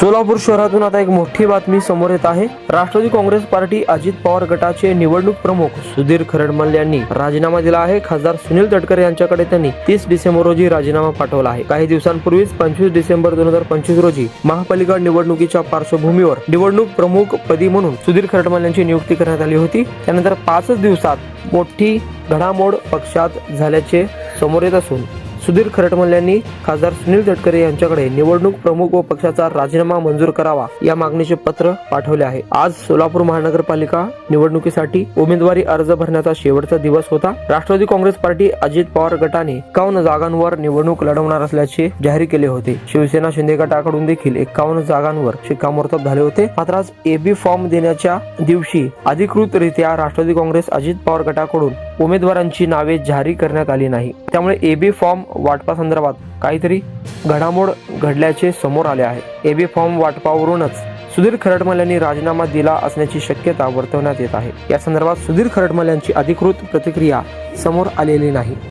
सोलापूर शहरातून आता एक मोठी बातमी समोर येत आहे। राष्ट्रवादी काँग्रेस पार्टी अजित पवार गटाचे निवडणूक प्रमुख सुधीर खरडमल यांनी राजीनामा दिला आहे। खासदार सुनील तटकरे यांच्याकडे त्यांनी 30 डिसेंबर रोजी राजीनामा पाठवला आहे। काही दिवसांपूर्वीच 25 डिसेंबर 2025 रोजी महापालिका निवडणुकीच्या पार्श्वभूमीवर निवडणूक प्रमुख पदी म्हणून सुधीर खरडमल यांची नियुक्ती करण्यात आली होती। त्यानंतर 5 दिवसात मोठी घडामोड पक्षात झाल्याचे समोर येत असून सुधीर खरडमल यांनी खासदार सुनील तटकरे यांच्याकडे निवडणूक प्रमुख व पक्षाचा राजीनामा मंजूर करावा या मागणीचे पत्र पाठवले आहे। आज सोलापूर महानगरपालिका निवडणुकीसाठी उमेदवारी अर्ज भरण्याचा शेवटचा दिवस होता। राष्ट्रवादी काँग्रेस पार्टी अजित पवार गटाने 51 जागांवर निवडणूक लढवणार असल्याचे जाहीर केले होते। शिवसेना शिंदे गटाकडून देखील 51 जागांवर शिक्कामोर्तब झाले होते। मात्र आज एबी फॉर्म देण्याच्या दिवशी अधिकृतरित्या राष्ट्रवादी काँग्रेस अजित पवार गटाकडून उमेदवारांची नावे जारी करण्यात आली नाही। त्यामुळे एबी फॉर्म वाटपासंदर्भात काहीतरी घडामोड घडल्याचे समोर आले आहे। एबी फॉर्म वाटपावरूनच सुधीर खरडमल यांनी राजीनामा दिला असण्याची शक्यता वर्तवण्यात येत आहे। या संदर्भात सुधीर खरडमल यांची अधिकृत प्रतिक्रिया समोर आलेली नाही।